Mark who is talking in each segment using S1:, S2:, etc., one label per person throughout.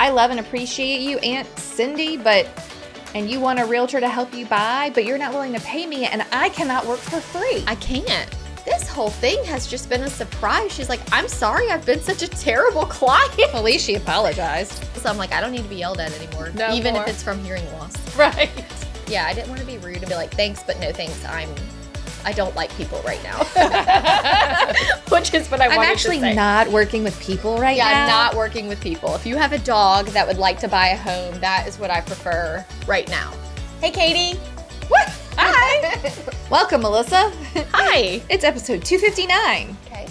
S1: I love and appreciate you, Aunt Cindy, and you want a realtor to help you buy, but you're not willing to pay me, and I cannot work for free.
S2: I can't. This whole thing has just been a surprise. She's like, I'm sorry I've been such a terrible client.
S1: At least she apologized.
S2: So I'm like, I don't need to be yelled at anymore.
S1: No
S2: even
S1: more.
S2: if it's from hearing loss.
S1: Right.
S2: Yeah, I didn't want to be rude and be like, thanks, but no thanks. I don't like people right now. Which is what I wanted
S1: I'm actually
S2: to say.
S1: not working with people right now.
S2: Yeah, I'm not working with people. If you have a dog that would like to buy a home, that is what I prefer right now. Hey, Katie.
S1: What? Hi. Welcome, Melissa.
S2: Hi.
S1: It's episode 259.
S2: Okay.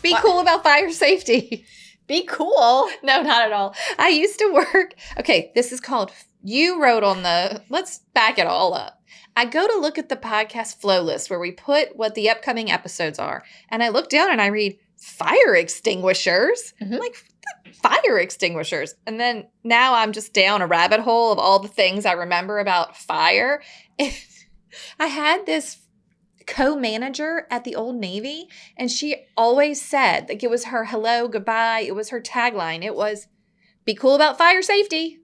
S1: Be cool about fire safety.
S2: Be cool.
S1: No, not at all. I used to work. Okay, this is called, you wrote on let's back it all up. I go to look at the podcast flow list where we put what the upcoming episodes are. And I look down and I read fire extinguishers.
S2: Mm-hmm.
S1: I'm like, fire extinguishers. And then now I'm just down a rabbit hole of all the things I remember about fire. I had this co-manager at the Old Navy, and she always said, like, it was her hello, goodbye. It was her tagline. It was, be cool about fire safety.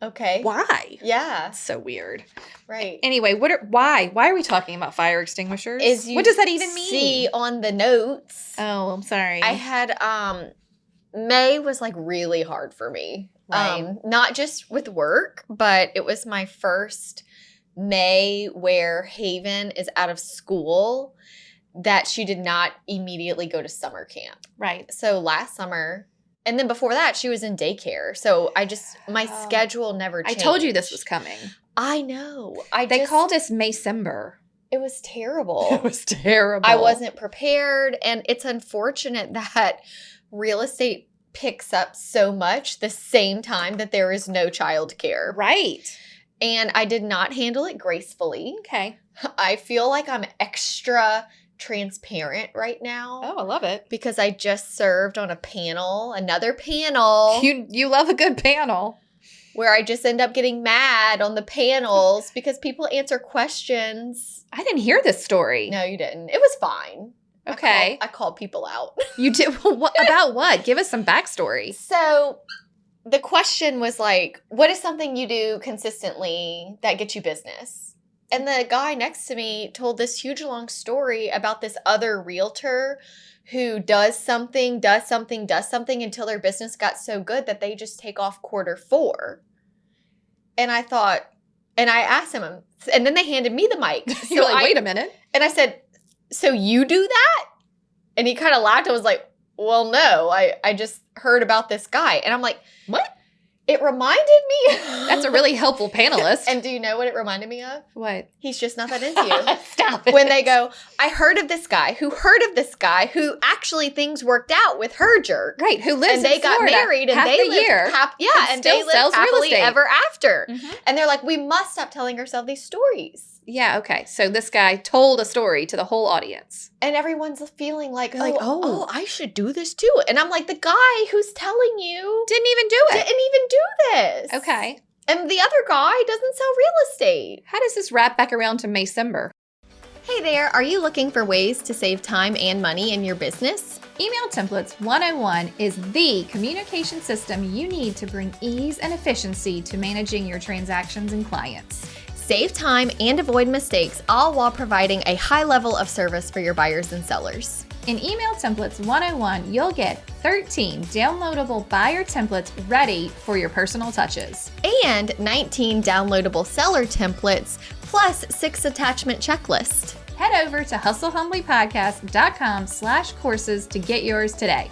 S2: Okay.
S1: Why?
S2: Yeah.
S1: That's so weird.
S2: Right.
S1: Anyway, why are we talking about fire extinguishers? What does that even mean?
S2: See on the notes.
S1: Oh, I'm sorry.
S2: I had May was like really hard for me.
S1: Right.
S2: Not just with work, but it was my first May where Haven is out of school, that she did not immediately go to summer camp.
S1: Right.
S2: So last summer, and then before that, she was in daycare. So my schedule never changed.
S1: I told you this was coming.
S2: I know.
S1: They called us Maycember.
S2: It was terrible.
S1: It was terrible.
S2: I wasn't prepared. And it's unfortunate that real estate picks up so much the same time that there is no childcare.
S1: Right.
S2: And I did not handle it gracefully.
S1: Okay.
S2: I feel like I'm extra transparent right now.
S1: Oh, I love it.
S2: Because I just served on another panel.
S1: You love a good panel.
S2: Where I just end up getting mad on the panels because people answer questions.
S1: I didn't hear this story.
S2: No, you didn't. It was fine.
S1: Okay.
S2: I called people out.
S1: You did? About what? Give us some backstory.
S2: So the question was like, what is something you do consistently that gets you business? And the guy next to me told this huge long story about this other realtor who does something until their business got so good that they just take off Q4. And I thought, and I asked him, and then they handed me the mic. So
S1: You're like, wait a minute.
S2: And I said, so you do that? And he kind of laughed and was like, well, no, I just heard about this guy. And I'm like,
S1: what?
S2: It reminded me.
S1: That's a really helpful panelist.
S2: And do you know what it reminded me of?
S1: What?
S2: He's just not that into you.
S1: Stop it.
S2: When they go, I heard of this guy who actually things worked out with her jerk.
S1: Right, who lives
S2: and they
S1: in Florida
S2: got married and
S1: half
S2: they
S1: the
S2: lived
S1: year.
S2: and they lived happily ever after.
S1: Mm-hmm.
S2: And they're like, we must stop telling ourselves these stories.
S1: Yeah, okay. So this guy told a story to the whole audience.
S2: And everyone's feeling like,
S1: oh,
S2: I should do this too. And I'm like, the guy who's telling you
S1: didn't even do
S2: this.
S1: Okay.
S2: And the other guy doesn't sell real estate.
S1: How does this wrap back around to Maycember?
S2: Hey there, are you looking for ways to save time and money in your business?
S1: Email Templates 101 is the communication system you need to bring ease and efficiency to managing your transactions and clients.
S2: Save time and avoid mistakes, all while providing a high level of service for your buyers and sellers.
S1: In Email Templates 101, you'll get 13 downloadable buyer templates ready for your personal touches.
S2: And 19 downloadable seller templates, plus 6 attachment checklist.
S1: Head over to hustlehumblypodcast.com/courses to get yours today.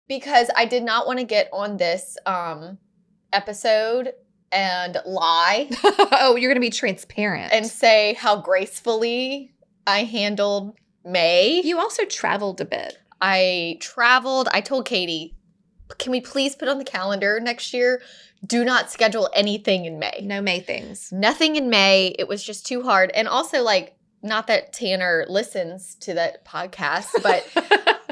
S2: Because I did not want to get on this episode and lie.
S1: Oh, you're going to be transparent.
S2: And say how gracefully I handled May.
S1: You also traveled a bit.
S2: I traveled. I told Katie, can we please put on the calendar next year? Do not schedule anything in May.
S1: No May things.
S2: Nothing in May. It was just too hard. And also, like, not that Tanner listens to that podcast, but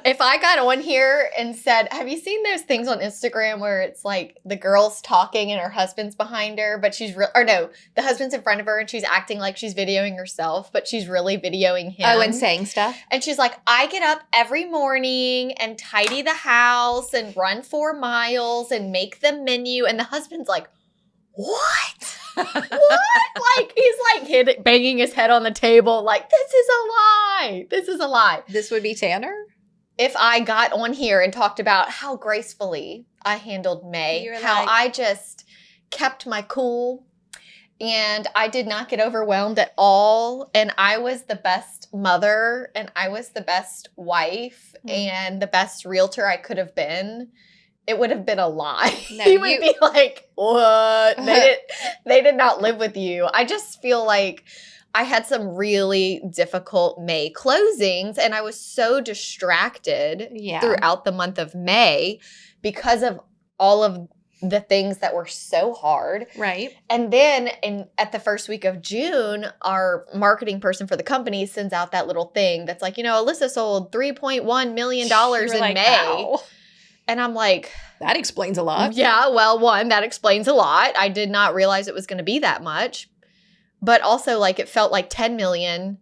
S2: If I got on here and said, have you seen those things on Instagram where it's like the girl's talking and her husband's behind her, but she's the husband's in front of her and she's acting like she's videoing herself, but she's really videoing him.
S1: Oh, and saying stuff.
S2: And she's like, I get up every morning and tidy the house and run 4 miles and make the menu. And the husband's like, what? What? Like, he's like banging his head on the table like, this is a lie. This is a lie.
S1: This would be Tanner?
S2: If I got on here and talked about how gracefully I handled May, how I just kept my cool and I did not get overwhelmed at all. And I was the best mother and I was the best wife and the best realtor I could have been. It would have been a lie. No, he would be like, what? They did not live with you. I just feel like I had some really difficult May closings and I was so distracted throughout the month of May because of all of the things that were so hard.
S1: Right.
S2: And then at the first week of June, our marketing person for the company sends out that little thing that's like, Alissa sold $3.1 million in May.
S1: Ow.
S2: And I'm like,
S1: that explains a lot.
S2: Yeah, well, one, that explains a lot. I did not realize it was going to be that much. But also, like, it felt like 10 million,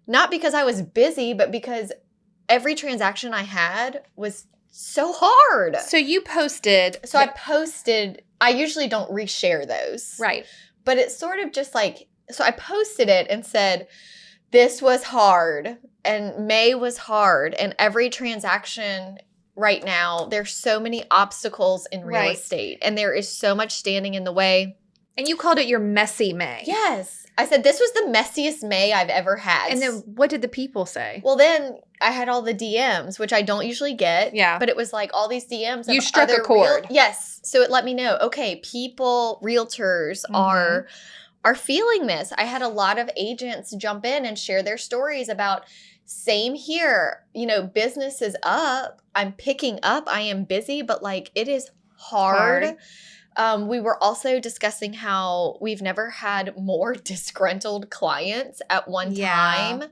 S2: not because I was busy, but because every transaction I had was so hard.
S1: So you posted.
S2: So I posted. I usually don't reshare those.
S1: Right.
S2: But it's sort of just like, so I posted it and said, this was hard and May was hard and every transaction right now, there's so many obstacles in real estate and there is so much standing in the way.
S1: And you called it your messy May.
S2: Yes. I said, this was the messiest May I've ever had.
S1: And then what did the people say?
S2: Well, then I had all the DMs, which I don't usually get.
S1: Yeah.
S2: But it was like all these DMs.
S1: You struck a chord.
S2: Yes. So it let me know, okay, people, realtors are feeling this. I had a lot of agents jump in and share their stories about same here. Business is up. I'm picking up. I am busy, but like it is hard. We were also discussing how we've never had more disgruntled clients at one time.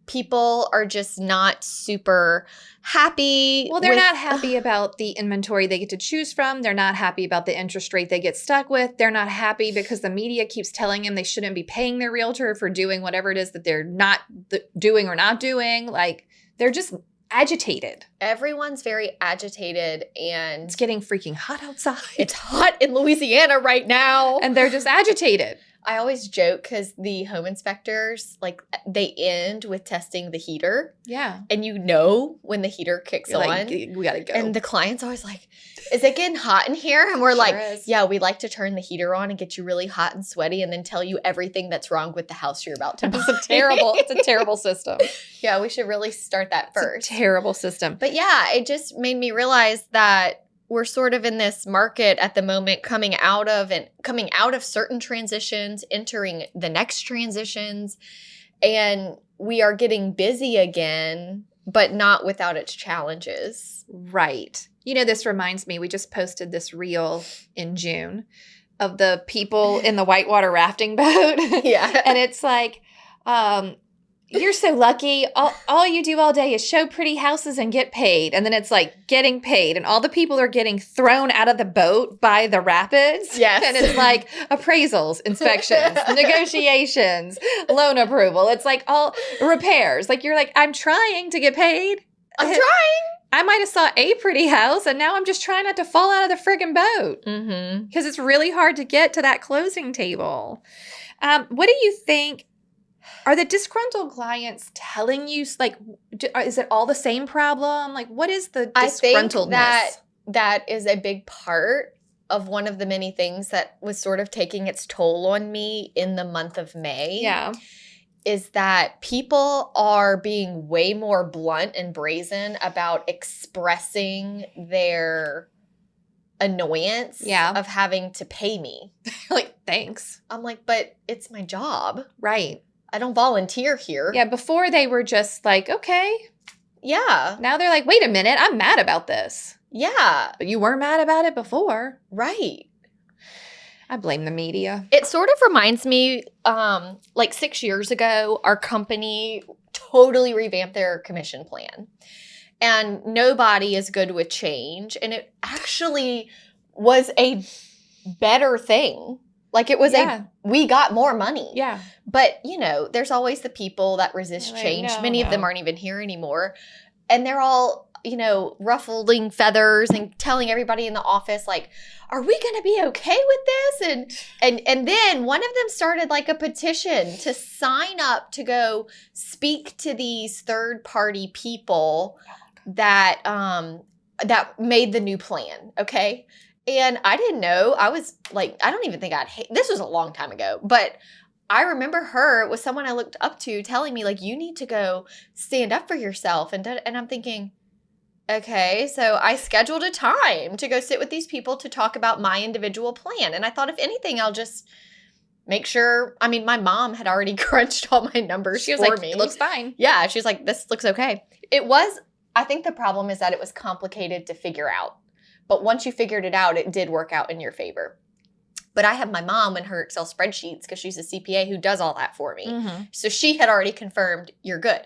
S2: People are just not super happy.
S1: Well, they're not happy about the inventory they get to choose from. They're not happy about the interest rate they get stuck with. They're not happy because the media keeps telling them they shouldn't be paying their realtor for doing whatever it is that they're not doing or not doing. Like, they're just agitated.
S2: Everyone's very agitated and
S1: it's getting freaking hot outside.
S2: It's hot in Louisiana right now.
S1: And they're just agitated.
S2: I always joke because the home inspectors, like, they end with testing the heater.
S1: Yeah.
S2: And when the heater kicks on.
S1: Like, we got to go.
S2: And the client's always like, is it getting hot in here? And we're yeah, we like to turn the heater on and get you really hot and sweaty and then tell you everything that's wrong with the house you're about to buy.
S1: It's a terrible system.
S2: Yeah, we should really start that first.
S1: It's a terrible system.
S2: But yeah, it just made me realize that we're sort of in this market at the moment coming out of certain transitions, entering the next transitions, and we are getting busy again, but not without its challenges.
S1: Right. This reminds me, we just posted this reel in June of the people in the Whitewater rafting boat.
S2: Yeah.
S1: And it's like, you're so lucky. All you do all day is show pretty houses and get paid. And then it's like getting paid. And all the people are getting thrown out of the boat by the rapids.
S2: Yes.
S1: And it's like appraisals, inspections, negotiations, loan approval. It's like all repairs. Like, you're like, I'm trying to get paid.
S2: I'm trying.
S1: I might have saw a pretty house and now I'm just trying not to fall out of the friggin' boat. Because it's really hard to get to that closing table. What do you think? Are the disgruntled clients telling you, like, is it all the same problem? Like, what is the disgruntledness?
S2: I think that is a big part of one of the many things that was sort of taking its toll on me in the month of May.
S1: Yeah.
S2: Is that people are being way more blunt and brazen about expressing their annoyance of having to pay me.
S1: Like, thanks.
S2: I'm like, but it's my job.
S1: Right.
S2: I don't volunteer here.
S1: Yeah, before they were just like, okay.
S2: Yeah.
S1: Now they're like, wait a minute, I'm mad about this.
S2: Yeah.
S1: But you weren't mad about it before.
S2: Right.
S1: I blame the media.
S2: It sort of reminds me, like 6 years ago, our company totally revamped their commission plan. and nobody is good with change. And it actually was a better thing. Like it was we got more money.
S1: Yeah.
S2: But, there's always the people that resist
S1: Like,
S2: change.
S1: no,
S2: Many of them
S1: no.
S2: aren't even here anymore. And they're all, ruffling feathers and telling everybody in the office, like, are we going to be okay with this? And then one of them started like a petition to sign up to go speak to these third-party people that made the new plan, okay? And I didn't know. I was like, I don't even think this was a long time ago, but I remember her, it was someone I looked up to, telling me, like, you need to go stand up for yourself. And I'm thinking, okay, so I scheduled a time to go sit with these people to talk about my individual plan. And I thought, if anything, I'll just make sure. I mean, my mom had already crunched all my numbers
S1: She was
S2: for
S1: like,
S2: me.
S1: it looks fine.
S2: Yeah, she was like, this looks okay. I think the problem is that it was complicated to figure out. But once you figured it out, it did work out in your favor. But I have my mom in her Excel spreadsheets because she's a CPA who does all that for me.
S1: Mm-hmm.
S2: So she had already confirmed, you're good.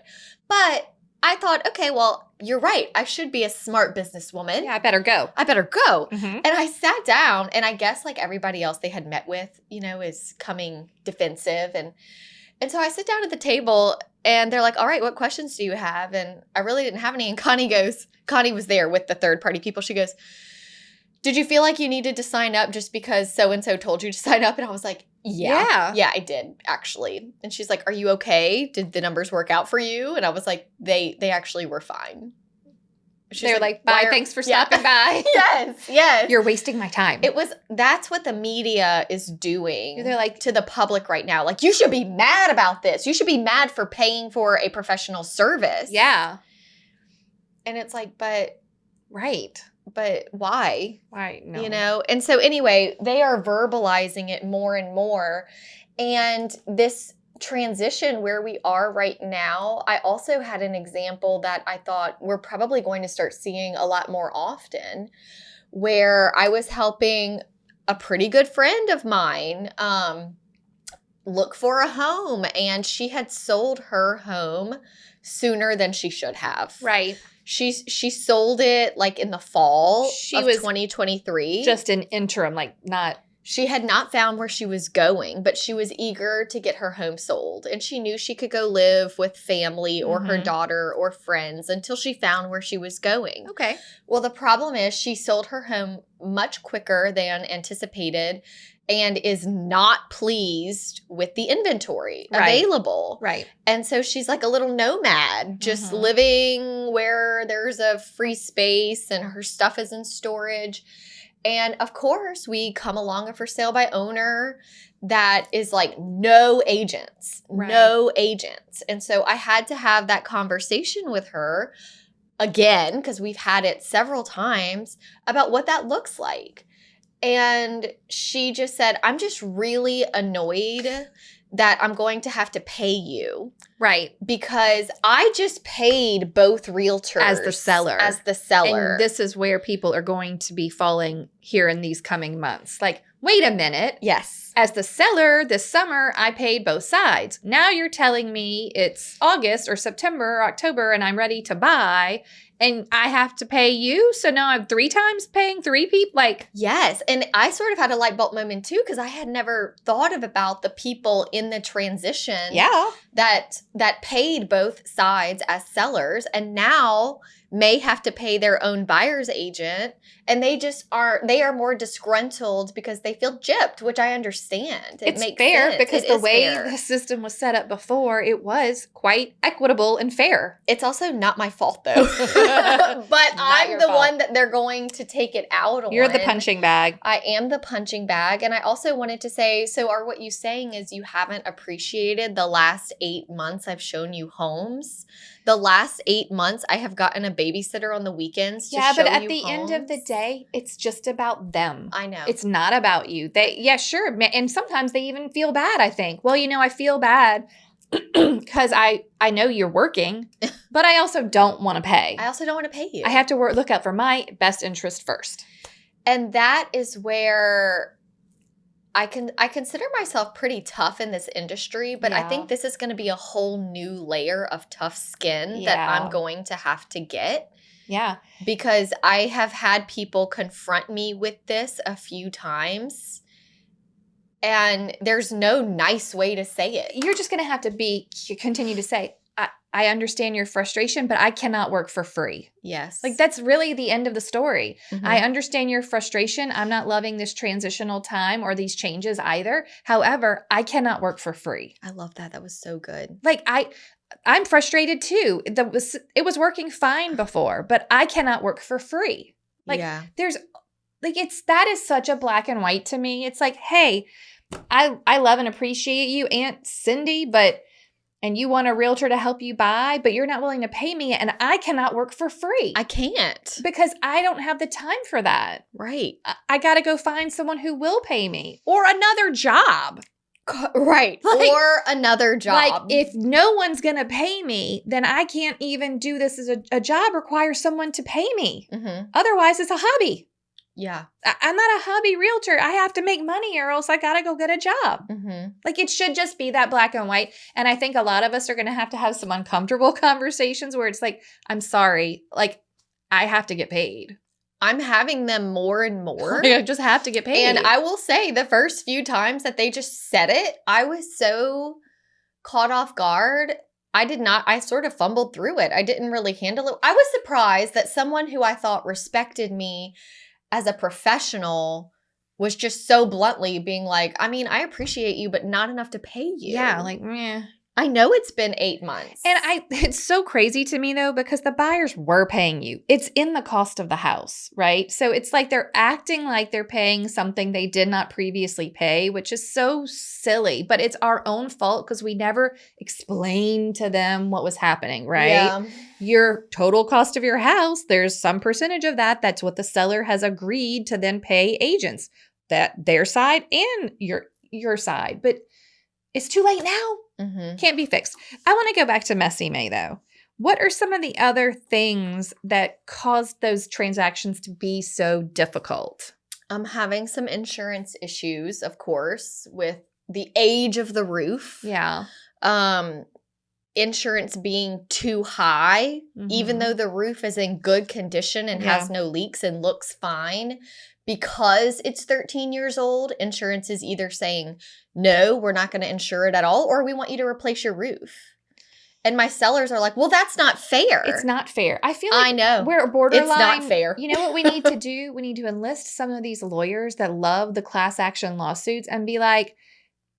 S2: But I thought, okay, well, you're right. I should be a smart businesswoman.
S1: Yeah, I better go.
S2: Mm-hmm. And I sat down, and I guess like everybody else they had met with, is coming defensive. And so I sit down at the table, and they're like, all right, what questions do you have? And I really didn't have any. And Connie was there with the third-party people. She goes, did you feel like you needed to sign up just because so-and-so told you to sign up? And I was like, yeah, I did, actually. And she's like, are you okay? Did the numbers work out for you? And I was like, they actually were fine.
S1: They're like, bye, thanks for stopping by.
S2: Yes.
S1: You're wasting my time.
S2: That's what the media is doing.
S1: They're like,
S2: to the public right now. Like, you should be mad about this. You should be mad for paying for a professional service.
S1: Yeah.
S2: And it's like, but why?
S1: Why? No.
S2: And so anyway, they are verbalizing it more and more. And this transition where we are right now, I also had an example that I thought we're probably going to start seeing a lot more often, where I was helping a pretty good friend of mine look for a home, and she had sold her home sooner than she should have.
S1: Right.
S2: She sold it like in the fall of 2023.
S1: Just an interim, like not.
S2: She had not found where she was going, but she was eager to get her home sold. And she knew she could go live with family or her daughter or friends until she found where she was going.
S1: Okay.
S2: Well, the problem is she sold her home much quicker than anticipated and is not pleased with the inventory available.
S1: Right.
S2: And so she's like a little nomad, just living where there's a free space and her stuff is in storage. And of course, we come along a for sale by owner that is like no agents. And so I had to have that conversation with her again, because we've had it several times, about what that looks like. And she just said, I'm just really annoyed that I'm going to have to pay you.
S1: Right.
S2: Because I just paid both realtors.
S1: As the seller.
S2: And
S1: this is where people are going to be falling here in these coming months. Like, wait a minute.
S2: Yes.
S1: As the seller this summer, I paid both sides. Now you're telling me it's August or September or October and I'm ready to buy and I have to pay you? So now I'm 3 times paying 3 people? Like,
S2: yes. And I sort of had a light bulb moment too, because I had never thought about the people in the transition that paid both sides as sellers and now may have to pay their own buyer's agent, and they are more disgruntled because they feel gypped, which I understand.
S1: It's fair because the way the system was set up before, it was quite equitable and fair.
S2: It's also not my fault though. But I'm the one that they're going to take it out on.
S1: You're the punching bag.
S2: I am the punching bag. And I also wanted to say, so are what you saying is you haven't appreciated the last 8 months I've shown you homes? The last 8 months, I have gotten a babysitter on the weekends to show you homes.
S1: Yeah, but at the end of the day, it's just about them.
S2: I know.
S1: It's not about you. Sure. And sometimes they even feel bad, I think. Well, I feel bad because I know you're working, but I also don't want to pay.
S2: I also don't want to pay you.
S1: I have to look out for my best interest first.
S2: And that is where I consider myself pretty tough in this industry, but I think this is going to be a whole new layer of tough skin that I'm going to have to get.
S1: Yeah.
S2: Because I have had people confront me with this a few times, and there's no nice way to say it.
S1: You're just going to have to continue to say, I understand your frustration, but I cannot work for free.
S2: Yes.
S1: Like, that's really the end of the story.
S2: Mhm.
S1: I understand your frustration. I'm not loving this transitional time or these changes either. However, I cannot work for free.
S2: I love that. That was so good.
S1: Like, I'm frustrated too. It was working fine before, but I cannot work for free. Like,
S2: yeah.
S1: there's like, that is such a black and white to me. It's like, hey, I love and appreciate you, Aunt Cindy, and you want a realtor to help you buy, but you're not willing to pay me, and I cannot work for free.
S2: I can't.
S1: Because I don't have the time for that.
S2: Right.
S1: I got to go find someone who will pay me or another job.
S2: Right.
S1: Like,
S2: or another job.
S1: Like, if no one's going to pay me, then I can't even do this as a job requires someone to pay me.
S2: Mm-hmm.
S1: Otherwise, it's a hobby.
S2: Yeah.
S1: I'm not a hobby realtor. I have to make money or else I got to go get a job.
S2: Mm-hmm.
S1: Like, it should just be that black and white. And I think a lot of us are going to have some uncomfortable conversations where it's like, I'm sorry, like, I have to get paid.
S2: I'm having them more and more.
S1: I just have to get paid.
S2: And I will say the first few times that they just said it, I was so caught off guard. I sort of fumbled through it. I didn't really handle it. I was surprised that someone who I thought respected me as a professional was just so bluntly being like, I mean, I appreciate you, but not enough to pay you.
S1: Yeah, like, meh.
S2: I know it's been 8 months.
S1: And it's so crazy to me though, because the buyers were paying you. It's in the cost of the house, right? So it's like they're acting like they're paying something they did not previously pay, which is so silly, but it's our own fault because we never explained to them what was happening, right?
S2: Yeah.
S1: Your total cost of your house, there's some percentage of that. That's what the seller has agreed to then pay agents, that their side and your side. But it's too late now.
S2: Mm-hmm.
S1: Can't be fixed. I want to go back to Messy May, though. What are some of the other things that caused those transactions to be so difficult?
S2: I'm having some insurance issues, of course, with the age of the roof.
S1: Yeah.
S2: Insurance being too high, even though the roof is in good condition and has no leaks and looks fine. Because it's 13 years old, insurance is either saying, no, we're not going to insure it at all, or we want you to replace your roof. And my sellers are like, well, that's not fair.
S1: It's not fair. I feel like
S2: I know.
S1: We're borderline.
S2: It's not fair.
S1: You know what we need to do? We need to enlist some of these lawyers that love the class action lawsuits and be like,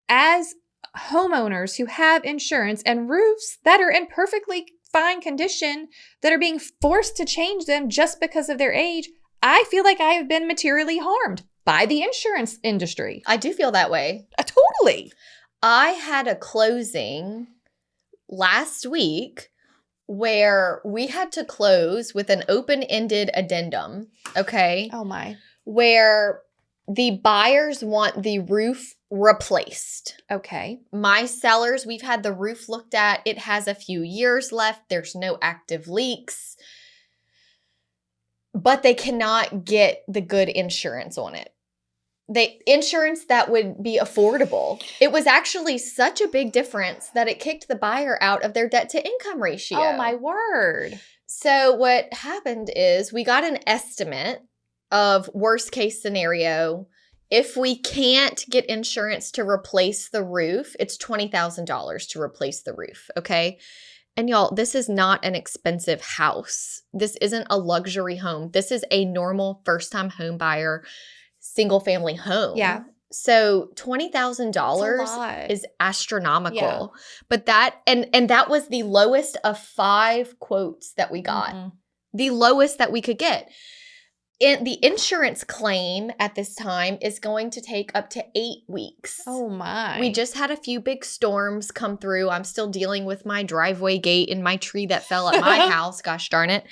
S1: as homeowners who have insurance and roofs that are in perfectly fine condition that are being forced to change them just because of their age, I feel like I have been materially harmed by the insurance industry.
S2: I do feel that way.
S1: Totally.
S2: I had a closing last week where we had to close with an open-ended addendum, okay?
S1: Oh my.
S2: Where the buyers want the roof replaced.
S1: Okay.
S2: My sellers, we've had the roof looked at. It has a few years left. There's no active leaks. But they cannot get the good insurance on it. Insurance that would be affordable. It was actually such a big difference that it kicked the buyer out of their debt to income ratio.
S1: Oh my word.
S2: So what happened is we got an estimate of worst case scenario. If we can't get insurance to replace the roof, it's $20,000 to replace the roof, okay? And y'all, this is not an expensive house. This isn't a luxury home. This is a normal first-time home buyer, single-family home.
S1: Yeah.
S2: So $20,000 is astronomical.
S1: Yeah.
S2: But that was the lowest of 5 quotes that we got.
S1: Mm-hmm.
S2: The lowest that we could get. The insurance claim at this time is going to take up to 8 weeks.
S1: Oh my.
S2: We just had a few big storms come through. I'm still dealing with my driveway gate and my tree that fell at my house. Gosh darn it.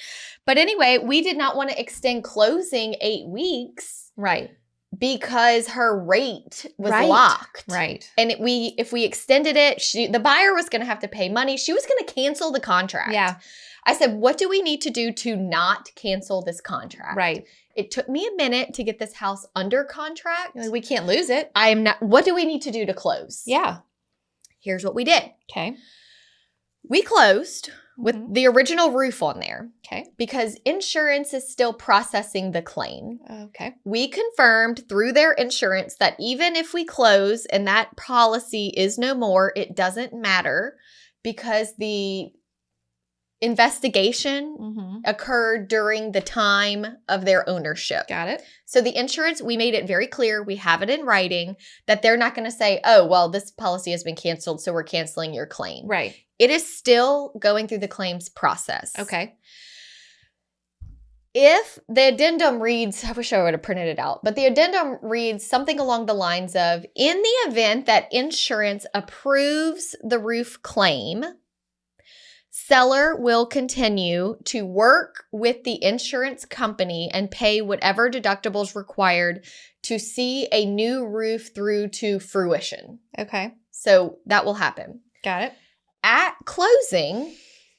S2: But anyway, we did not want to extend closing 8 weeks.
S1: Right.
S2: Because her rate was
S1: Right.
S2: locked.
S1: Right.
S2: And if we extended it, the buyer was going to have to pay money. She was going to cancel the contract.
S1: Yeah.
S2: I said, what do we need to do to not cancel this contract?
S1: Right.
S2: It took me a minute to get this house under contract.
S1: We can't lose it.
S2: What do we need to do to close?
S1: Yeah.
S2: Here's what we did. Okay. We closed. with the original roof on there.
S1: Okay.
S2: Because insurance is still processing the claim.
S1: Okay.
S2: We confirmed through their insurance that even if we close and that policy is no more, it doesn't matter because the investigation occurred during the time of their ownership.
S1: Got it.
S2: So the insurance, we made it very clear, we have it in writing, that they're not going to say, oh, well, this policy has been canceled, so we're canceling your claim.
S1: Right.
S2: It is still going through the claims process.
S1: Okay.
S2: If the addendum reads, I wish I would have printed it out, but the addendum reads something along the lines of, in the event that insurance approves the roof claim, seller will continue to work with the insurance company and pay whatever deductibles required to see a new roof through to fruition.
S1: Okay.
S2: So that will happen.
S1: Got it.
S2: At closing,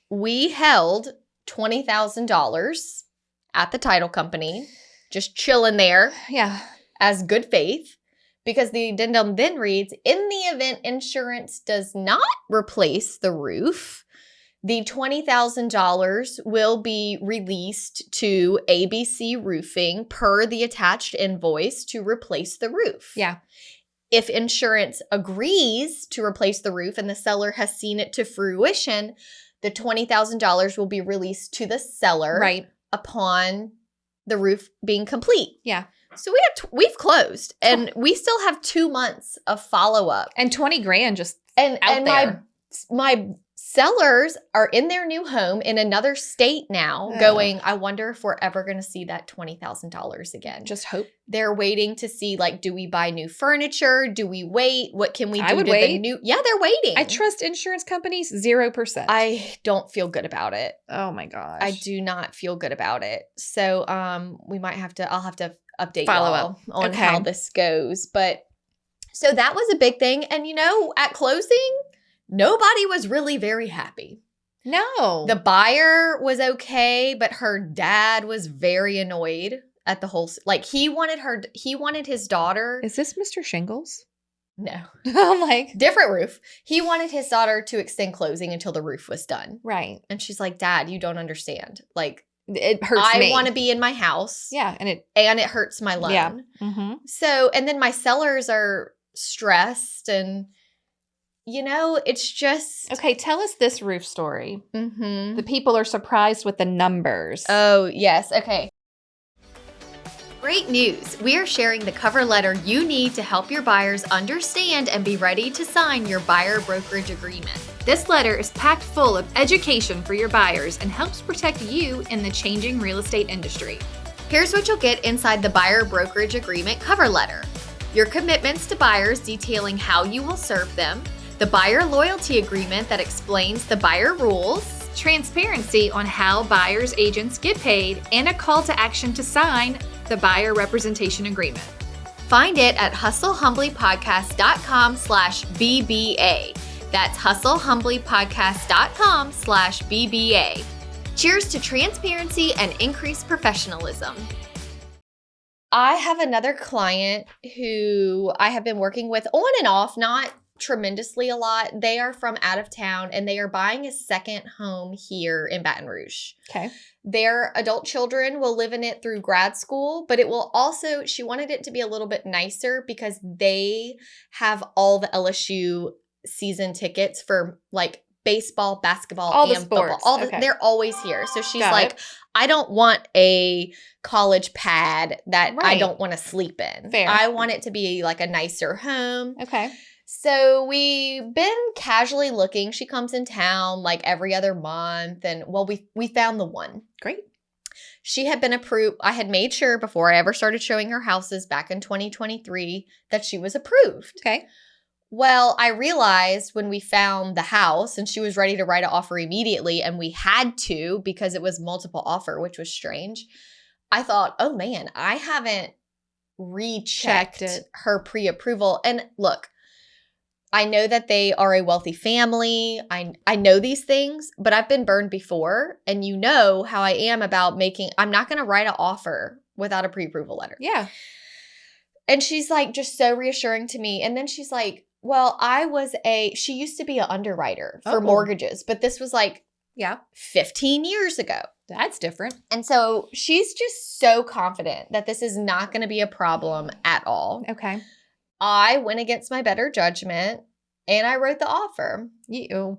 S2: we held $20,000 at the title company, just chilling there.
S1: Yeah.
S2: As good faith, because the addendum then reads, in the event insurance does not replace the roof, the $20,000 will be released to ABC Roofing per the attached invoice to replace the roof.
S1: Yeah.
S2: If insurance agrees to replace the roof and the seller has seen it to fruition, the $20,000 will be released to the seller upon the roof being complete.
S1: Yeah.
S2: So we've closed and we still have 2 months of follow-up.
S1: And $20,000 just
S2: and
S1: there.
S2: My sellers are in their new home in another state now going, I wonder if we're ever going to see that $20,000 again.
S1: Just hope.
S2: They're waiting to see, like, do we buy new furniture? Do we wait? What can we do?
S1: I would wait.
S2: Yeah, they're waiting.
S1: I trust insurance companies 0%.
S2: I don't feel good about it.
S1: Oh my gosh.
S2: I do not feel good about it. So I'll have to update
S1: Follow
S2: y'all
S1: up
S2: on how this goes. But so that was a big thing. And at closing, nobody was really very happy.
S1: No.
S2: The buyer was okay, but her dad was very annoyed at the whole, like, he wanted his daughter.
S1: Is this Mr. Shingles?
S2: No.
S1: I'm like,
S2: different roof. He wanted his daughter to extend closing until the roof was done.
S1: Right.
S2: And she's like, Dad, you don't understand. Like,
S1: it hurts me.
S2: I want to be in my house.
S1: Yeah. And it
S2: hurts my loan.
S1: Yeah. Mm-hmm.
S2: So, and then my sellers are stressed and, it's just.
S1: Okay. Tell us this roof story.
S2: Mm-hmm.
S1: The people are surprised with the numbers.
S2: Oh, yes. Okay. Great news. We are sharing the cover letter you need to help your buyers understand and be ready to sign your buyer brokerage agreement.
S1: This letter is packed full of education for your buyers and helps protect you in the changing real estate industry.
S2: Here's what you'll get inside the buyer brokerage agreement cover letter. Your commitments to buyers detailing how you will serve them, the buyer loyalty agreement that explains the buyer rules, transparency on how buyers' agents get paid, and a call to action to sign the buyer representation agreement. Find it at hustlehumblypodcast.com/BBA. That's hustlehumblypodcast.com/BBA. Cheers to transparency and increased professionalism. I have another client who I have been working with on and off, not tremendously a lot. They are from out of town and they are buying a second home here in Baton Rouge.
S1: Okay.
S2: Their adult children will live in it through grad school, but it will also, she wanted it to be a little bit nicer because they have all the LSU season tickets for like baseball, basketball,
S1: all
S2: and
S1: the sports.
S2: football.
S1: Okay.
S2: They're always here. So she's
S1: Got
S2: like,
S1: it.
S2: I don't want a college pad that I
S1: Right.
S2: don't want to sleep in.
S1: Fair.
S2: I want it to be like a nicer home.
S1: Okay.
S2: So we've been casually looking. She comes in town like every other month. And we found the one.
S1: Great.
S2: She had been approved. I had made sure before I ever started showing her houses back in 2023 that she was approved.
S1: Okay.
S2: Well, I realized when we found the house and she was ready to write an offer immediately and we had to because it was multiple offer, which was strange. I thought, oh man, I haven't rechecked her pre-approval. And look, I know that they are a wealthy family. I know these things, but I've been burned before. And you know how I am about I'm not going to write an offer without a pre-approval letter.
S1: Yeah.
S2: And she's like just so reassuring to me. And then she's like, well, she used to be an underwriter for mortgages, but this was like
S1: Yeah.
S2: 15 years ago.
S1: That's different.
S2: And so she's just so confident that this is not going to be a problem at all.
S1: Okay.
S2: I went against my better judgment and I wrote the offer.
S1: You.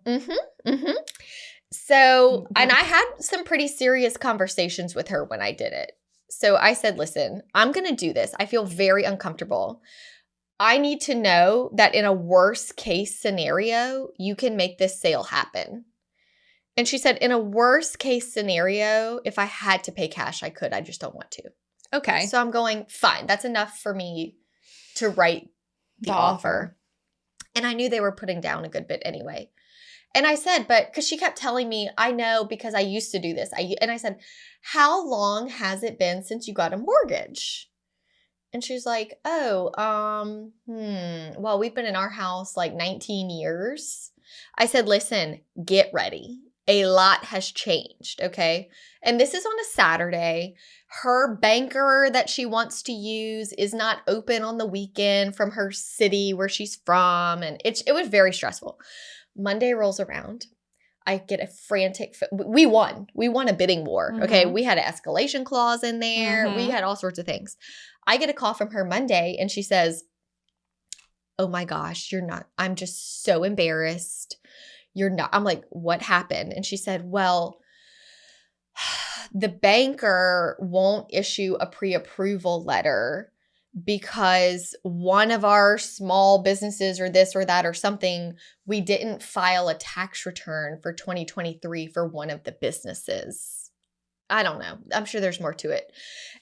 S2: So, and I had some pretty serious conversations with her when I did it. So I said, listen, I'm going to do this. I feel very uncomfortable. I need to know that in a worst case scenario, you can make this sale happen. And she said, in a worst case scenario, if I had to pay cash, I could. I just don't want to.
S1: Okay.
S2: So I'm going, fine. That's enough for me to write the offer. And I knew they were putting down a good bit anyway. And I said, but because she kept telling me, I know because I used to do this. And I said, how long has it been since you got a mortgage? And she's like, well, we've been in our house like 19 years. I said, listen, get ready. A lot has changed, okay? And this is on a Saturday. Her banker that she wants to use is not open on the weekend from her city where she's from. And it was very stressful. Monday rolls around. I get a frantic, we won a bidding war, okay? We had an escalation clause in there. We had all sorts of things. I get a call from her Monday and she says, oh my gosh, I'm just so embarrassed. You're not. I'm like, what happened? And she said, well, the banker won't issue a pre-approval letter because one of our small businesses or this or that or something, we didn't file a tax return for 2023 for one of the businesses. I don't know. I'm sure there's more to it.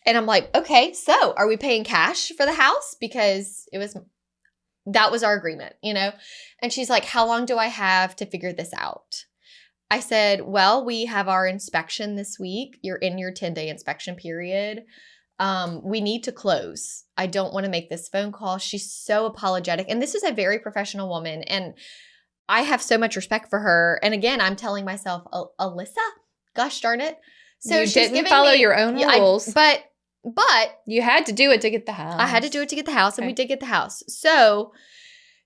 S2: And I'm like, okay, so are we paying cash for the house? Because that was our agreement, you know? And she's like, how long do I have to figure this out? I said, well, we have our inspection this week. You're in your 10-day inspection period. We need to close. I don't want to make this phone call. She's so apologetic. And this is a very professional woman. And I have so much respect for her. And again, I'm telling myself, Alissa, gosh darn it. So
S1: you didn't follow your own rules.
S2: But
S1: you had to do it to get the house.
S2: I had to do it to get the house, and we did get the house. So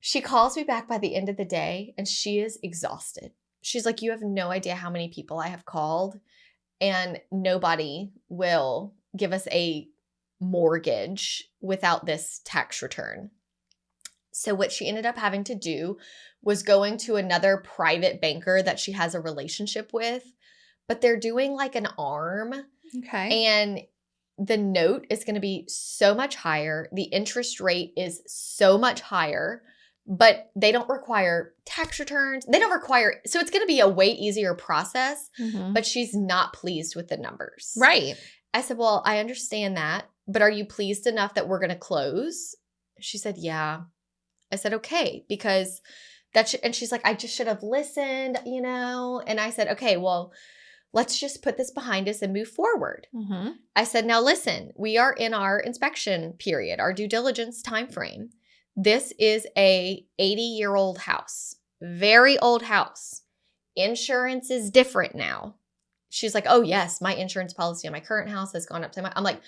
S2: she calls me back by the end of the day, and she is exhausted. She's like, you have no idea how many people I have called, and nobody will give us a mortgage without this tax return. So what she ended up having to do was going to another private banker that she has a relationship with, but they're doing like an arm.
S1: Okay.
S2: And the note is going to be so much higher. The interest rate is so much higher, but they don't require tax returns. So it's going to be a way easier process, but she's not pleased with the numbers.
S1: Right.
S2: I said, well, I understand that, but are you pleased enough that we're going to close? She said, yeah. I said, okay, because and she's like, I just should have listened, you know? And I said, okay, well, let's just put this behind us and move forward. I said, now listen, we are in our inspection period, our due diligence timeframe. This is a 80-year-old house, very old house. Insurance is different now. She's like, oh yes, my insurance policy on my current house has gone up to I'm like,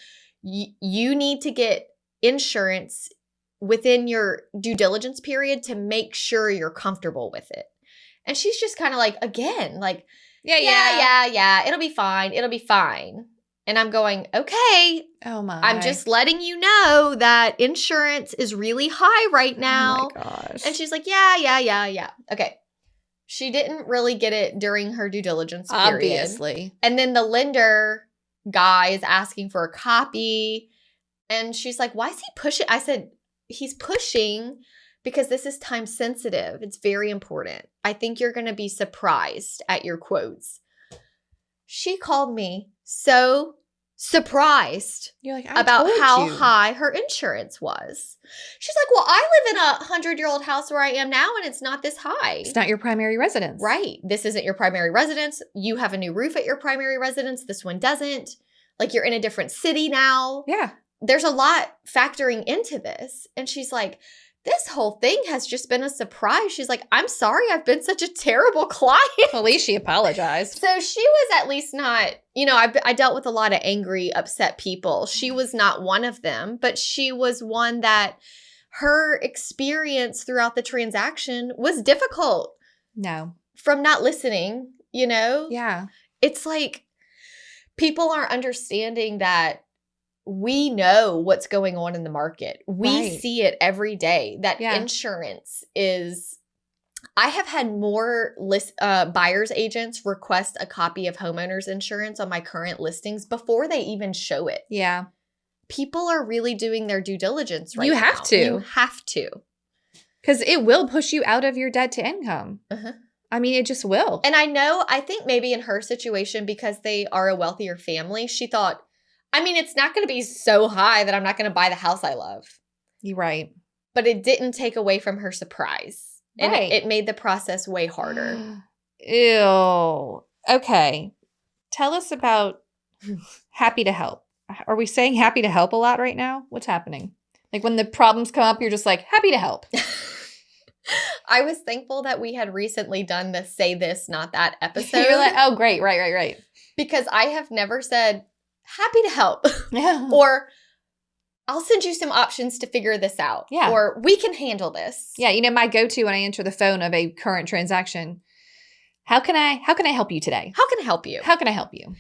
S2: you need to get insurance within your due diligence period to make sure you're comfortable with it. And she's just kind of like, again, like, yeah. It'll be fine. And I'm going, okay.
S1: Oh my.
S2: I'm just letting you know that insurance is really high right now.
S1: Oh my gosh.
S2: And she's like, yeah. Okay. She didn't really get it during her due diligence period.
S1: Obviously.
S2: And then the lender guy is asking for a copy. And she's like, why is he pushing? I said, he's pushing because this is time sensitive. It's very important. I think you're going to be surprised at your quotes. She called me so surprised about how high her insurance was. She's like, well, I live in a 100-year-old house where I am now, and it's not this high.
S1: It's not your primary residence.
S2: Right. This isn't your primary residence. You have a new roof at your primary residence. This one doesn't. Like, you're in a different city now.
S1: Yeah.
S2: There's a lot factoring into this. And she's like, this whole thing has just been a surprise. She's like, I'm sorry I've been such a terrible client.
S1: Well, at least she apologized.
S2: So she was at least not, I dealt with a lot of angry, upset people. She was not one of them, but she was one that her experience throughout the transaction was difficult.
S1: No.
S2: From not listening, you know?
S1: Yeah.
S2: It's like people aren't understanding that we know what's going on in the market. We
S1: Right.
S2: see it every day. That
S1: Yeah.
S2: insurance is. I have had more buyer's agents request a copy of homeowners insurance on my current listings before they even show it.
S1: Yeah.
S2: People are really doing their due diligence right
S1: You
S2: now.
S1: have to.
S2: You have to.
S1: Because it will push you out of your debt to income.
S2: Uh-huh.
S1: I mean, it just will.
S2: And I think maybe in her situation, because they are a wealthier family, she thought, I mean, it's not going to be so high that I'm not going to buy the house I love.
S1: You're right.
S2: But it didn't take away from her surprise. And
S1: Right.
S2: it made the process way harder.
S1: Ew. Okay. Tell us about happy to help. Are we saying happy to help a lot right now? What's happening? Like when the problems come up, you're just like, happy to help.
S2: I was thankful that we had recently done the Say This, Not That episode.
S1: You're like, oh, great. Right.
S2: Because I have never said, happy to help.
S1: Yeah.
S2: Or, I'll send you some options to figure this out.
S1: Yeah.
S2: Or, we can handle this.
S1: Yeah. You know, my go-to when I answer the phone of a current transaction, how can I help you today?
S2: How can I help you?
S1: How can I help you?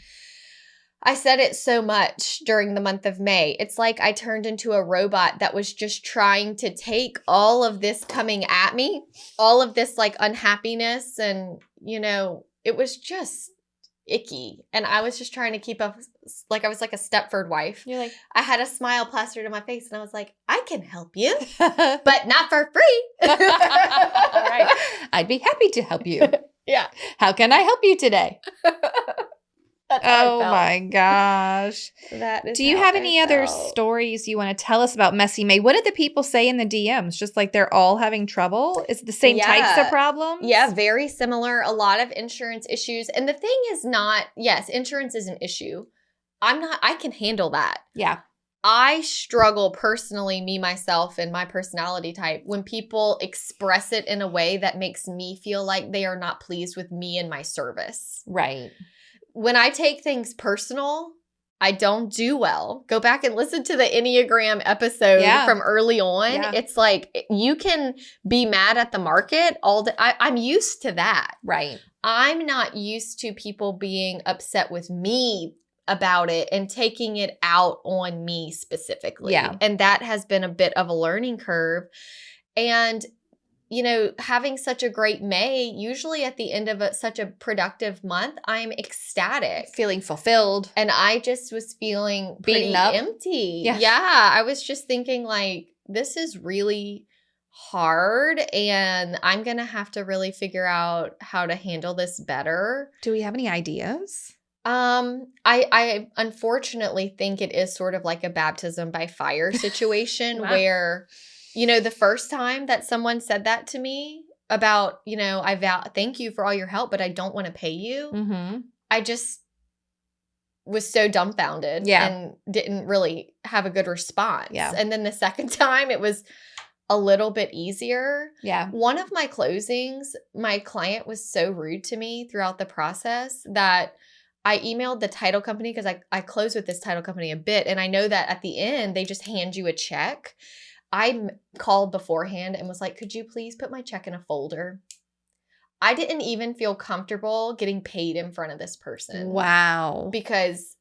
S2: I said it so much during the month of May. It's like I turned into a robot that was just trying to take all of this coming at me, all of this like unhappiness. And, you know, it was just icky. And I was just trying to keep up, like I was like a Stepford wife.
S1: You're like,
S2: I had a smile plastered on my face and I was like, I can help you, but not for free.
S1: all right. I'd be happy to help you.
S2: Yeah.
S1: How can I help you today?
S2: That's how I
S1: Oh
S2: felt.
S1: my gosh.
S2: That is
S1: Do you
S2: how
S1: have
S2: I
S1: any other
S2: felt.
S1: stories you want to tell us about Messy May? What did the people say in the DMs? Just like they're all having trouble? Is it the same types of
S2: Yeah.
S1: problems?
S2: Yeah, very similar. A lot of insurance issues. And the thing is not, yes, insurance is an issue. I can handle that.
S1: Yeah.
S2: I struggle personally, me, myself, and my personality type, when people express it in a way that makes me feel like they are not pleased with me and my service.
S1: Right.
S2: When I take things personal, I don't do well. Go back and listen to the Enneagram episode from early on.
S1: Yeah.
S2: It's like you can be mad at the market all day. I'm used to that.
S1: Right.
S2: I'm not used to people being upset with me about it and taking it out on me specifically.
S1: Yeah.
S2: And that has been a bit of a learning curve. And you know, having such a great May, usually at the end of such a productive month, I'm ecstatic.
S1: Feeling fulfilled.
S2: And I just was feeling pretty
S1: Beaten up.
S2: empty.
S1: Yeah.
S2: Yeah. I was just thinking like, this is really hard and I'm going to have to really figure out how to handle this better.
S1: Do we have any ideas?
S2: I unfortunately think it is sort of like a baptism by fire situation
S1: Wow.
S2: where, you know, the first time that someone said that to me about, you know, thank you for all your help, but I don't want to pay you.
S1: Mm-hmm.
S2: I just was so dumbfounded and didn't really have a good response.
S1: Yeah.
S2: And then the second time it was a little bit easier.
S1: Yeah.
S2: One of my closings, my client was so rude to me throughout the process that I emailed the title company because I close with this title company a bit. And I know that at the end, they just hand you a check. I called beforehand and was like, could you please put my check in a folder? I didn't even feel comfortable getting paid in front of this person.
S1: Wow.
S2: Because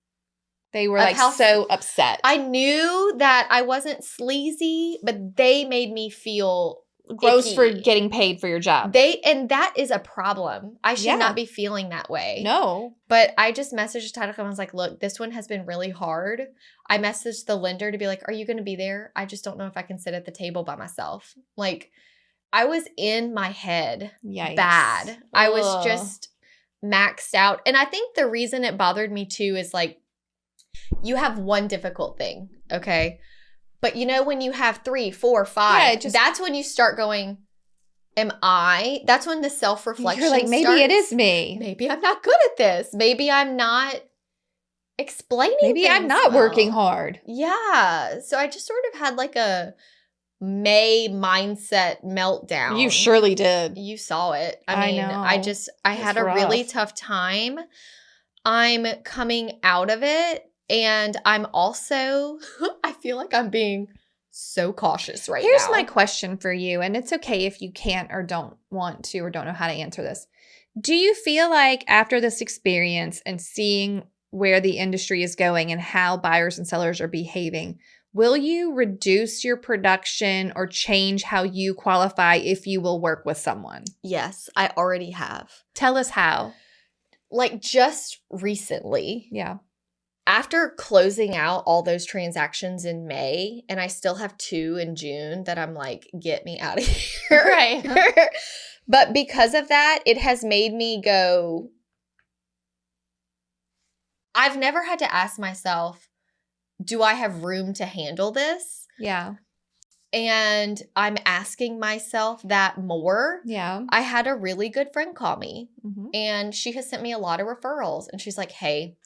S1: they were like so upset.
S2: I knew that I wasn't sleazy, but they made me feel
S1: gross
S2: icky.
S1: for getting paid for your job.
S2: And that is a problem. I should not be feeling that way.
S1: No.
S2: But I just messaged the title company. I was like, look, this one has been really hard. I messaged the lender to be like, are you going to be there? I just don't know if I can sit at the table by myself. Like, I was in my head.
S1: Yikes.
S2: Bad.
S1: Ugh.
S2: I was just maxed out. And I think the reason it bothered me too is like, you have one difficult thing, okay? But you know, when you have 3, 4, 5, that's when you start going, that's when the self-reflection
S1: You're like, maybe
S2: starts.
S1: it is me.
S2: Maybe I'm not good at this. Maybe I'm not explaining
S1: Maybe I'm not working hard.
S2: Yeah. So I just sort of had like a May mindset meltdown.
S1: You surely did.
S2: You saw it.
S1: I know.
S2: I had a really tough time. I'm coming out of it. And I'm also, I feel like I'm being so cautious right now.
S1: Here's my question for you, and it's okay if you can't or don't want to or don't know how to answer this. Do you feel like after this experience and seeing where the industry is going and how buyers and sellers are behaving, will you reduce your production or change how you qualify if you will work with someone?
S2: Yes, I already have.
S1: Tell us how.
S2: Like just recently,
S1: Yeah.
S2: after closing out all those transactions in May, and I still have 2 in June that I'm like, get me out of here.
S1: Right.
S2: But because of that, it has made me go, I've never had to ask myself, do I have room to handle this?
S1: Yeah.
S2: And I'm asking myself that more.
S1: Yeah.
S2: I had a really good friend call me,
S1: Mm-hmm.
S2: and she has sent me a lot of referrals. And she's like, hey,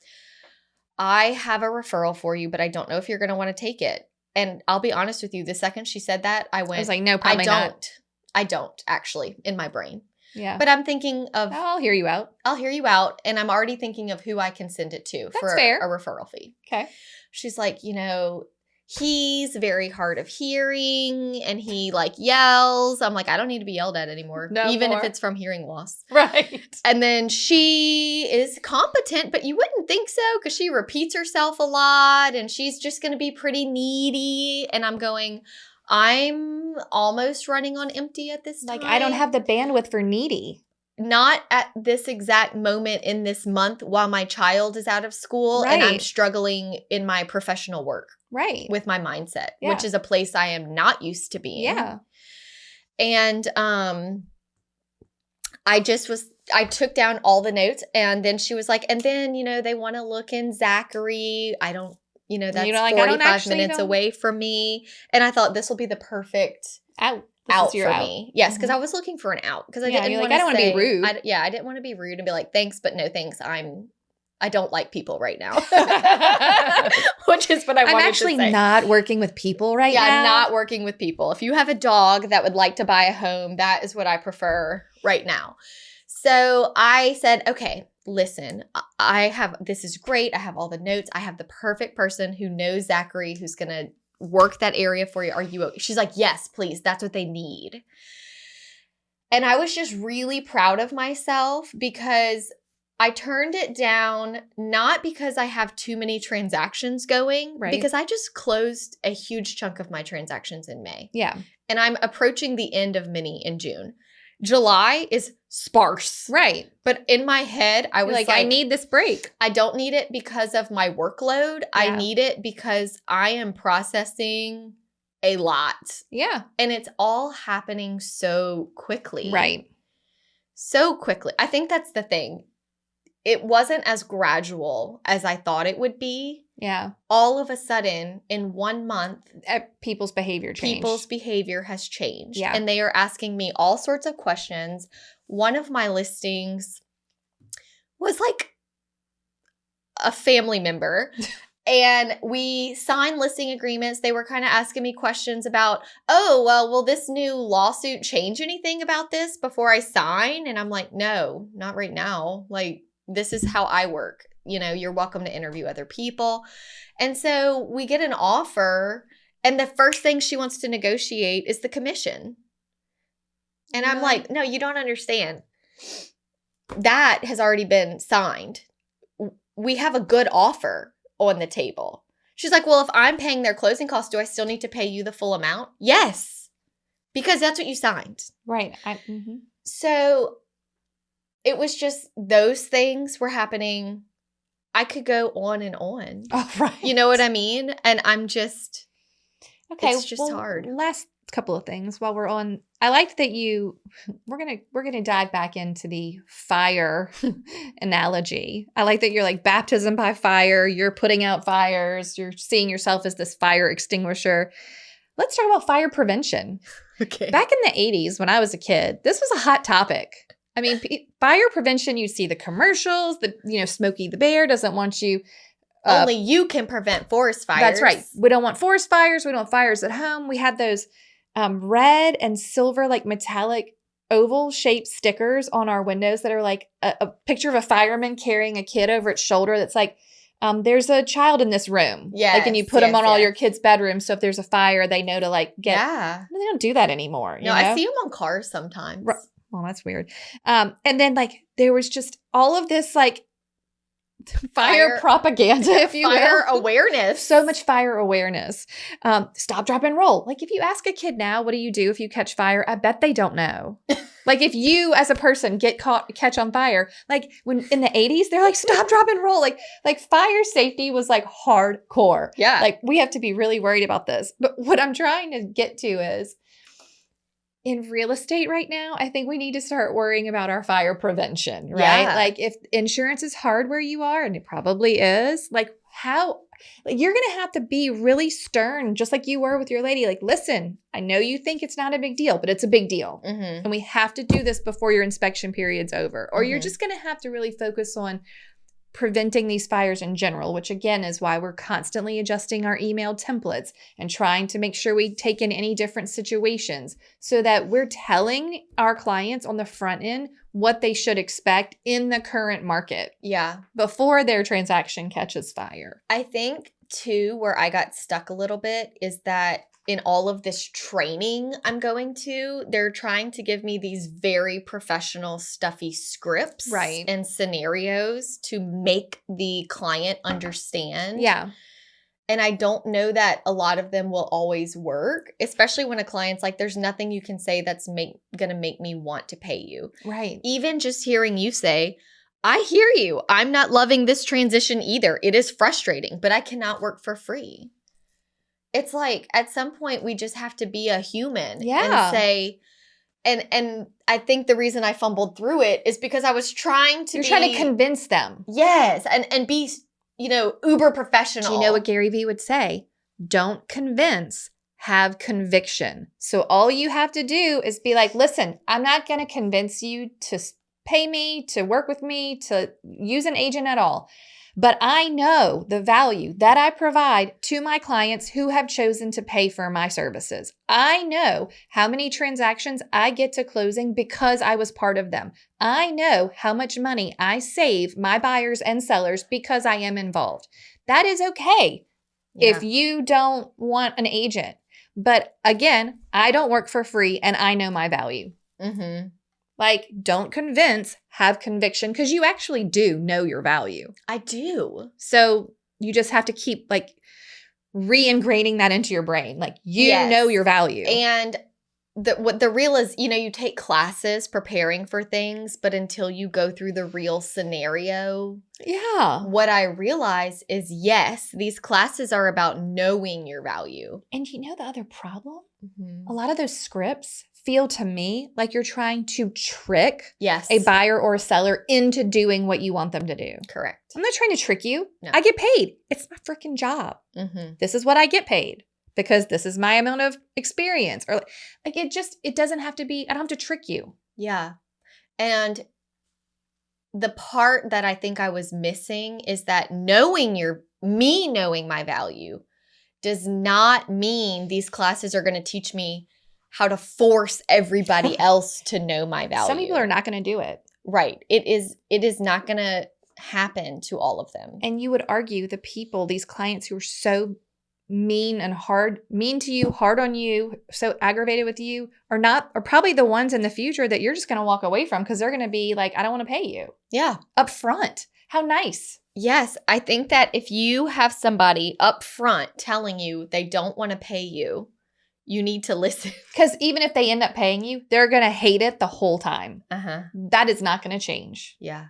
S2: I have a referral for you, but I don't know if you're going to want to take it. And I'll be honest with you, the second she said that, I went,
S1: I was like, no, probably not.
S2: I don't actually in my brain.
S1: Yeah.
S2: But I'm thinking of,
S1: I'll hear you out.
S2: I'll hear you out. And I'm already thinking of who I can send it to for
S1: fair.
S2: a referral fee.
S1: Okay.
S2: She's like, he's very hard of hearing and he like yells. I'm like, I don't need to be yelled at anymore, even if it's from hearing loss.
S1: Right.
S2: And then she is competent, but you wouldn't think so because she repeats herself a lot and she's just going to be pretty needy. And I'm going, I'm almost running on empty at this time.
S1: Like, I don't have the bandwidth for needy.
S2: Not at this exact moment in this month while my child is out of school and I'm
S1: Right.
S2: struggling in my professional work.
S1: Right.
S2: With my mindset,
S1: Yeah.
S2: which is a place I am not used to being.
S1: Yeah.
S2: And I took down all the notes and then she was like, and then, they want to look in Zachary. I don't, that's
S1: like,
S2: 45 minutes away from me. And I thought this will be the perfect
S1: out
S2: for me. Yes, because I was looking for an out because I didn't want to
S1: be rude.
S2: I didn't want to be rude and be like, thanks, but no thanks. I don't like people right now, which is what I wanted to say.
S1: I'm actually not working with people right now.
S2: Yeah, I'm not working with people. If you have a dog that would like to buy a home, that is what I prefer right now. So I said, okay, listen, this is great. I have all the notes. I have the perfect person who knows Zachary, who's going to work that area for you. Are you okay? She's like, yes, please. That's what they need. And I was just really proud of myself because I turned it down, not because I have too many transactions going,
S1: right.
S2: because I just closed a huge chunk of my transactions in May.
S1: Yeah.
S2: And I'm approaching the end of many in June. July is sparse.
S1: Right.
S2: But in my head, I was like,
S1: I need this break.
S2: I don't need it because of my workload. Yeah. I need it because I am processing a lot.
S1: Yeah.
S2: And it's all happening so quickly.
S1: Right.
S2: So quickly. I think that's the thing. It wasn't as gradual as I thought it would be.
S1: Yeah.
S2: All of a sudden, in 1 month,
S1: people's behavior changed.
S2: People's behavior has changed.
S1: Yeah.
S2: And they are asking me all sorts of questions. One of my listings was like a family member. And we signed listing agreements. They were kind of asking me questions about, oh, well, will this new lawsuit change anything about this before I sign? And I'm like, no, not right now. Like, this is how I work. You're welcome to interview other people. And so we get an offer, and the first thing she wants to negotiate is the commission. And I'm like, no, you don't understand. That has already been signed. We have a good offer on the table. She's like, well, if I'm paying their closing costs, do I still need to pay you the full amount? Yes, because that's what you signed.
S1: Right.
S2: So it was just those things were happening. I could go on and on.
S1: Oh, right.
S2: You know what I mean? And I'm just,
S1: okay,
S2: it's just hard.
S1: Last couple of things while we're on. I liked that we're gonna dive back into the fire analogy. I like that you're like baptism by fire. You're putting out fires. You're seeing yourself as this fire extinguisher. Let's talk about fire prevention.
S2: Okay.
S1: Back in the 80s, when I was a kid, this was a hot topic. I mean, fire prevention, you see the commercials, Smokey the Bear doesn't want you.
S2: Only you can prevent forest fires.
S1: That's right. We don't want forest fires. We don't want fires at home. We had those red and silver, like metallic oval shaped stickers on our windows that are like a picture of a fireman carrying a kid over its shoulder. That's like, there's a child in this room.
S2: Yeah.
S1: Like, and you put them on all your kids' bedrooms. So if there's a fire, they know to like get.
S2: Yeah.
S1: They don't do that anymore.
S2: No, I see them on cars sometimes.
S1: Well, that's weird. And then like there was just all of this like fire propaganda, if you
S2: fire
S1: will.
S2: awareness.
S1: So much fire awareness. Stop, drop, and roll. Like if you ask a kid now, what do you do if you catch fire? I bet they don't know. Like if you as a person catch on fire, like when in the 80s, they're like, stop, drop, and roll. Like fire safety was like hardcore.
S2: Yeah.
S1: Like we have to be really worried about this. But what I'm trying to get to is in real estate right now, I think we need to start worrying about our fire prevention, right?
S2: Yeah.
S1: Like if insurance is hard where you are, and it probably is, like how you're going to have to be really stern, just like you were with your lady. Like, listen, I know you think it's not a big deal, but it's a big deal.
S2: Mm-hmm.
S1: And we have to do this before your inspection period's over. Or you're
S2: Mhm.
S1: just going to have to really focus on preventing these fires in general, which again is why we're constantly adjusting our email templates and trying to make sure we take in any different situations so that we're telling our clients on the front end what they should expect in the current market
S2: Yeah.
S1: before their transaction catches fire.
S2: I think too, where I got stuck a little bit is that in all of this training I'm going to, they're trying to give me these very professional, stuffy scripts
S1: Right.
S2: and scenarios to make the client understand.
S1: Yeah.
S2: And I don't know that a lot of them will always work, especially when a client's like, there's nothing you can say that's going to make me want to pay you.
S1: Right.
S2: Even just hearing you say, I hear you. I'm not loving this transition either. It is frustrating, but I cannot work for free. It's like at some point we just have to be a human
S1: Yeah.
S2: and say, and I think the reason I fumbled through it is because I was trying to
S1: You're trying to convince them.
S2: Yes, and be, uber professional.
S1: Do you know what Gary Vee would say? Don't convince, have conviction. So all you have to do is be like, listen, I'm not going to convince you to pay me, to work with me, to use an agent at all. But I know the value that I provide to my clients who have chosen to pay for my services. I know how many transactions I get to closing because I was part of them. I know how much money I save my buyers and sellers because I am involved. That is okay if you don't want an agent. But again, I don't work for free and I know my value.
S2: Mm-hmm.
S1: Like, don't convince, have conviction, because you actually do know your value.
S2: I do.
S1: So you just have to keep like re-ingraining that into your brain. Like you know your value.
S2: And the real is, you take classes preparing for things, but until you go through the real scenario.
S1: Yeah.
S2: What I realize is, yes, these classes are about knowing your value.
S1: And you know the other problem?
S2: Mm-hmm.
S1: A lot of those scripts feel to me like you're trying to trick
S2: Yes.
S1: a buyer or a seller into doing what you want them to do.
S2: Correct.
S1: I'm not trying to trick you.
S2: No.
S1: I get paid. It's my freaking job.
S2: Mm-hmm.
S1: This is what I get paid because this is my amount of experience. Or like it doesn't have to be, I don't have to trick you.
S2: Yeah. And the part that I think I was missing is that knowing my value does not mean these classes are going to teach me how to force everybody else to know my value.
S1: Some people are not going to do it.
S2: Right. It is not going to happen to all of them.
S1: And you would argue the people, these clients who are so mean to you, hard on you, so aggravated with you, are probably the ones in the future that you're just going to walk away from because they're going to be like, I don't want to pay you.
S2: Yeah.
S1: Up front. How nice.
S2: Yes. I think that if you have somebody up front telling you they don't want to pay you, you need to listen.
S1: Because even if they end up paying you, they're going to hate it the whole time.
S2: Uh-huh.
S1: That is not going to change.
S2: Yeah.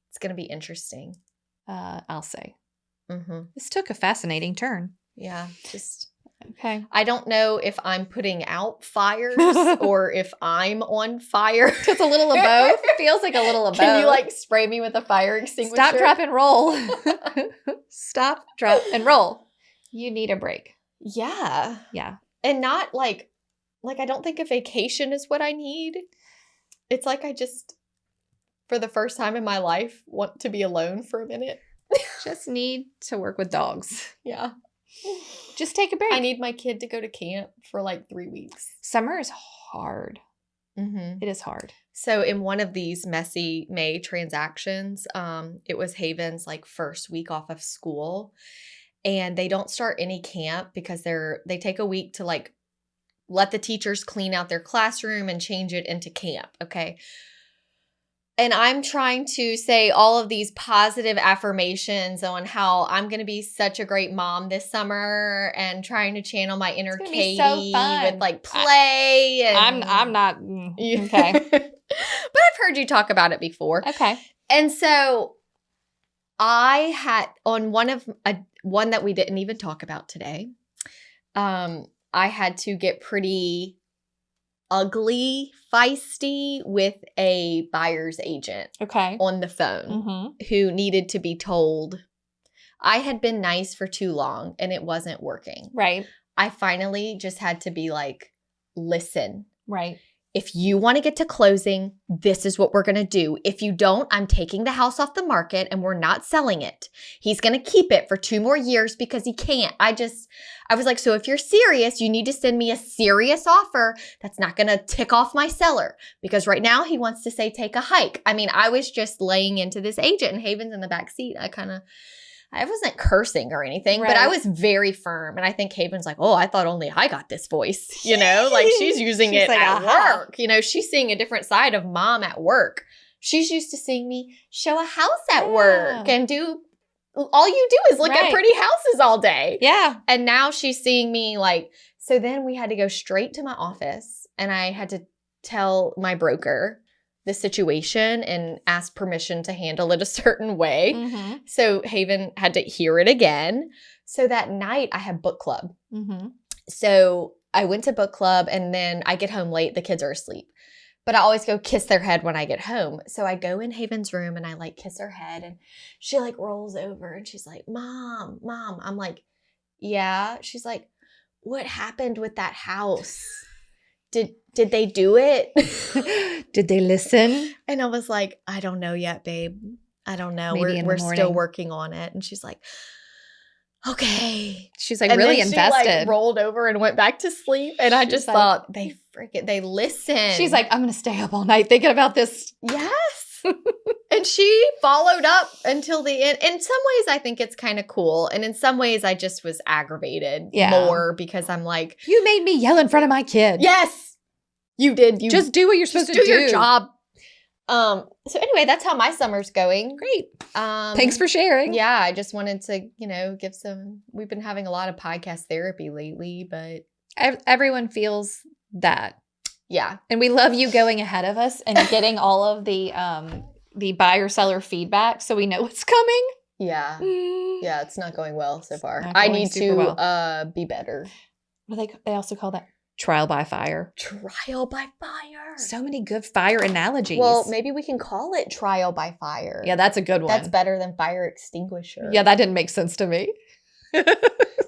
S2: It's going to be interesting.
S1: I'll say.
S2: Mm-hmm.
S1: This took a fascinating turn.
S2: Yeah. Just
S1: okay.
S2: I don't know if I'm putting out fires or if I'm on fire.
S1: It's a little of both. Feels like a little of both.
S2: Can you spray me with a fire extinguisher?
S1: Stop, drop, and roll. Stop, drop, and roll. You need a break.
S2: Yeah.
S1: Yeah.
S2: And not I don't think a vacation is what I need. It's like I just, for the first time in my life, want to be alone for a minute.
S1: Just need to work with dogs.
S2: Yeah.
S1: Just take a break.
S2: I need my kid to go to camp for 3 weeks.
S1: Summer is hard.
S2: Mm-hmm.
S1: It is hard.
S2: So in one of these messy May transactions, it was Haven's first week off of school. And they don't start any camp because they take a week to let the teachers clean out their classroom and change it into camp, okay? And I'm trying to say all of these positive affirmations on how I'm going to be such a great mom this summer and trying to channel my inner Katie with like play.
S1: I'm not. Okay.
S2: But I've heard you talk about it before.
S1: Okay.
S2: And so I had on one that we didn't even talk about today. I had to get pretty ugly, feisty with a buyer's agent on the phone who needed to be told I had been nice for too long and it wasn't working.
S1: Right.
S2: I finally just had to be like, listen.
S1: Right.
S2: If you want to get to closing, this is what we're going to do. If you don't, I'm taking the house off the market and we're not selling it. He's going to keep it for 2 more years because he can't. I was like, so if you're serious, you need to send me a serious offer that's not going to tick off my seller, because right now he wants to say, take a hike. I mean, I was just laying into this agent and Haven's in the back seat. I wasn't cursing or anything, but I was very firm. And I think Haven's like, oh, I thought only I got this voice, like she's using it like, at work. She's seeing a different side of mom at work. She's used to seeing me show a house at work and all you do is look at pretty houses all day.
S1: Yeah.
S2: And now she's seeing me like, so then we had to go straight to my office and I had to tell my broker the situation and ask permission to handle it a certain way. So Haven had to hear it again. So that night I had book club. So I went to book club and then I get home late. The kids are asleep. But I always go kiss their head when I get home. So I go in Haven's room and I like kiss her head and she like rolls over and she's like, Mom. I'm like, yeah. She's like, what happened with that house? Did they do it?
S1: Did they listen?
S2: And I was like, I don't know yet, babe. I don't know.
S1: Maybe
S2: We're still working on it. And she's like, okay.
S1: She's like really invested.
S2: She like rolled over and went back to sleep. And I just thought they listen.
S1: She's like, I'm going to stay up all night thinking about this.
S2: Yes. And she followed up until the end. In some ways, I think it's kind of cool. And in some ways, I just was aggravated more because I'm like,
S1: you made me yell in front of my kid.
S2: Yes, you did. You
S1: just do what you're supposed to do.
S2: Do your job. So anyway, that's how my summer's going.
S1: Great. Thanks for sharing.
S2: Yeah, I just wanted to, we've been having a lot of podcast therapy lately, but
S1: everyone feels that.
S2: Yeah.
S1: And we love you going ahead of us and getting all of the buyer seller feedback so we know what's coming.
S2: Yeah. Yeah, it's not going well so far. I need to be better.
S1: What do they also call that? Trial by fire.
S2: Trial by fire.
S1: So many good fire analogies.
S2: Well, maybe we can call it trial by fire.
S1: Yeah, that's a good one.
S2: That's better than fire extinguisher.
S1: Yeah, that didn't make sense to me.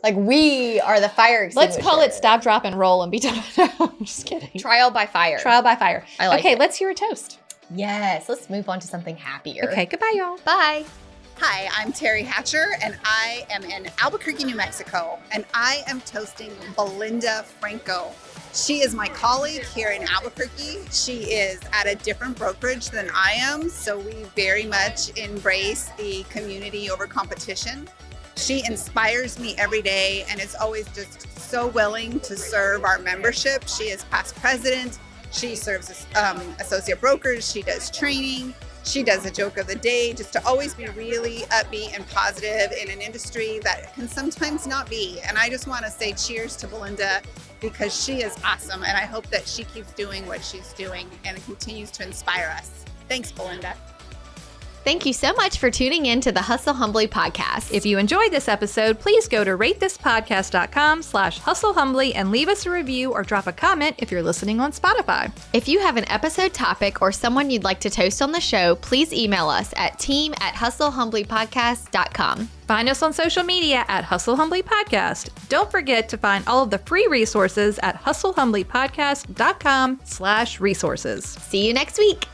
S2: Like we are the fire extinguisher.
S1: Let's call it stop, drop, and roll and be done. I'm just kidding.
S2: Trial by fire.
S1: Trial by fire.
S2: I like
S1: it.
S2: Okay,
S1: let's hear a toast.
S2: Yes, let's move on to something happier.
S1: Okay, goodbye, y'all.
S2: Bye.
S3: Hi, I'm Terry Hatcher, and I am in Albuquerque, New Mexico, and I am toasting Belinda Franco. She is my colleague here in Albuquerque. She is at a different brokerage than I am, so we very much embrace the community over competition. She inspires me every day and is always just so willing to serve our membership. She is past president. She serves as associate brokers. She does training. She does a joke of the day, just to always be really upbeat and positive in an industry that can sometimes not be. And I just want to say cheers to Belinda because she is awesome. And I hope that she keeps doing what she's doing and continues to inspire us. Thanks, Belinda.
S2: Thank you so much for tuning in to the Hustle Humbly podcast.
S1: If you enjoyed this episode, please go to ratethispodcast.com/hustlehumbly and leave us a review or drop a comment if you're listening on Spotify.
S2: If you have an episode topic or someone you'd like to toast on the show, please email us at team@hustlehumblypodcast.com.
S1: Find us on social media at Hustle Humbly Podcast. Don't forget to find all of the free resources at hustlehumblypodcast.com/resources.
S2: See you next week.